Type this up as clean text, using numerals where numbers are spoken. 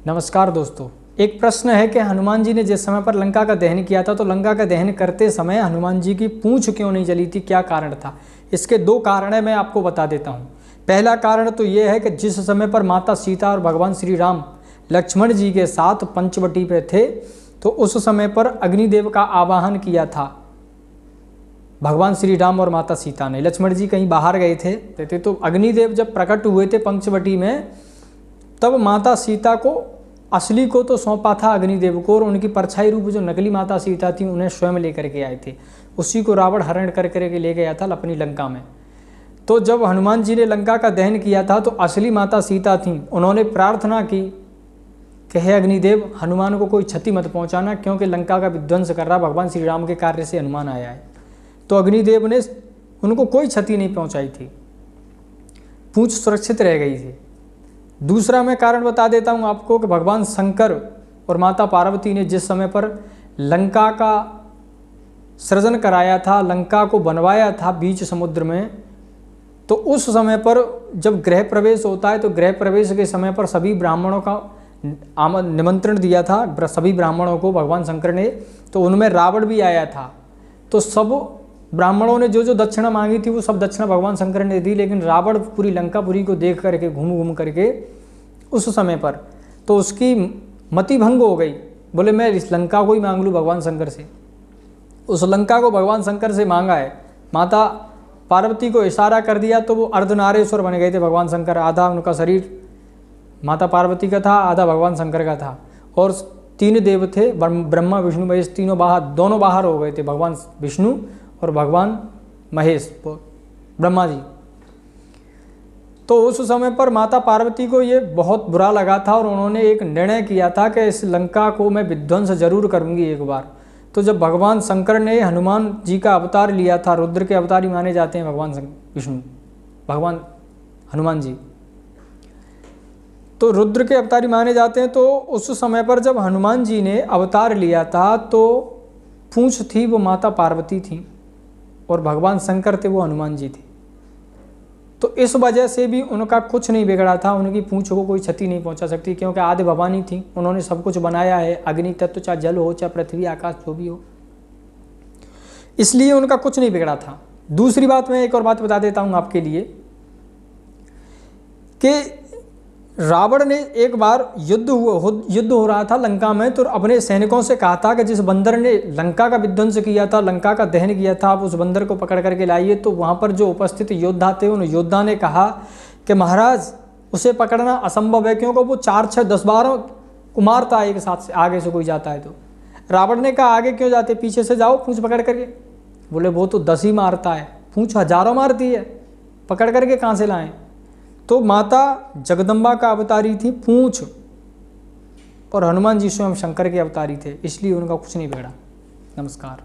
नमस्कार दोस्तों, एक प्रश्न है कि हनुमान जी ने जिस समय पर लंका का दहन किया था तो लंका का दहन करते समय हनुमान जी की पूंछ क्यों नहीं जली थी, क्या कारण था। इसके दो कारण है, मैं आपको बता देता हूँ। पहला कारण तो ये है कि जिस समय पर माता सीता और भगवान श्री राम लक्ष्मण जी के साथ पंचवटी पे थे तो उस समय पर अग्निदेव का आवाहन किया था भगवान श्री राम और माता सीता ने। लक्ष्मण जी कहीं बाहर गए थे तो अग्निदेव जब प्रकट हुए थे पंचवटी में, तब माता सीता को असली को तो सौंपा था अग्निदेव को, और उनकी परछाई रूप जो नकली माता सीता थी उन्हें स्वयं लेकर के आए थे। उसी को रावण हरण कर करके ले गया था अपनी लंका में। तो जब हनुमान जी ने लंका का दहन किया था तो असली माता सीता थी, उन्होंने प्रार्थना की कि हे अग्निदेव, हनुमान को कोई क्षति मत पहुंचाना, क्योंकि लंका का विध्वंस कर रहा भगवान श्री राम के कार्य से हनुमान आया है। तो अग्निदेव ने उनको कोई क्षति नहीं पहुंचाई थी, पूंछ सुरक्षित रह गई थी। दूसरा मैं कारण बता देता हूं आपको कि भगवान शंकर और माता पार्वती ने जिस समय पर लंका का सृजन कराया था, लंका को बनवाया था बीच समुद्र में, तो उस समय पर जब गृह प्रवेश होता है तो गृह प्रवेश के समय पर सभी ब्राह्मणों का निमंत्रण दिया था, सभी ब्राह्मणों को भगवान शंकर ने। तो उनमें रावण भी आया था। तो सब ब्राह्मणों ने जो जो दक्षिणा मांगी थी वो सब दक्षिणा भगवान शंकर ने दी, लेकिन रावण पूरी लंकापुरी को देख करके घूम घूम करके उस समय पर तो उसकी मति भंग हो गई। बोले मैं इस लंका को ही मांग लूँ भगवान शंकर से। उस लंका को भगवान शंकर से मांगा है, माता पार्वती को इशारा कर दिया तो वो अर्धनारेश्वर बन गए थे भगवान शंकर। आधा उनका शरीर माता पार्वती का था, आधा भगवान शंकर का था, और तीन देव थे, ब्रह्मा विष्णु महेश, दोनों बाहर हो गए थे, भगवान विष्णु और भगवान महेश ब्रह्मा जी। तो उस समय पर माता पार्वती को ये बहुत बुरा लगा था और उन्होंने एक निर्णय किया था कि इस लंका को मैं विध्वंस जरूर करूंगी एक बार। तो जब भगवान शंकर ने हनुमान जी का अवतार लिया था, रुद्र के अवतार ही माने जाते हैं भगवान विष्णु, भगवान हनुमान जी तो रुद्र के अवतारी माने जाते हैं। तो उस समय पर जब हनुमान जी ने अवतार लिया था तो पूंछ थी वो माता पार्वती थी और भगवान शंकर थे वो हनुमान जी थे। तो इस वजह से भी उनका कुछ नहीं बिगड़ा था, उनकी पूंछ को कोई क्षति नहीं पहुंचा सकती, क्योंकि आदि भवानी थी, उन्होंने सब कुछ बनाया है, अग्नि तत्व चाहे जल हो चाहे पृथ्वी आकाश जो भी हो, इसलिए उनका कुछ नहीं बिगड़ा था। दूसरी बात मैं एक और बात बता देता हूं आपके लिए कि रावण ने एक बार युद्ध हो रहा था लंका में, तो अपने सैनिकों से कहा था कि जिस बंदर ने लंका का विध्वंस किया था, लंका का दहन किया था, आप उस बंदर को पकड़ करके लाइए। तो वहाँ पर जो उपस्थित योद्धा थे उन योद्धा ने कहा कि महाराज उसे पकड़ना असंभव है, क्योंकि वो 4, 6, 10, 12 को मारता है एक साथ से, आगे से कोई जाता है तो। रावण ने कहा आगे क्यों जाते, पीछे से जाओ पूंछ पकड़ करके। बोले वो तो 10 ही मारता है, पूंछ हजारों मारती है, पकड़ करके कहाँ से लाएं। तो माता जगदम्बा का अवतारी थी पूंछ, और हनुमान जी स्वयं शंकर के अवतारी थे, इसलिए उनका कुछ नहीं बिगड़ा। नमस्कार।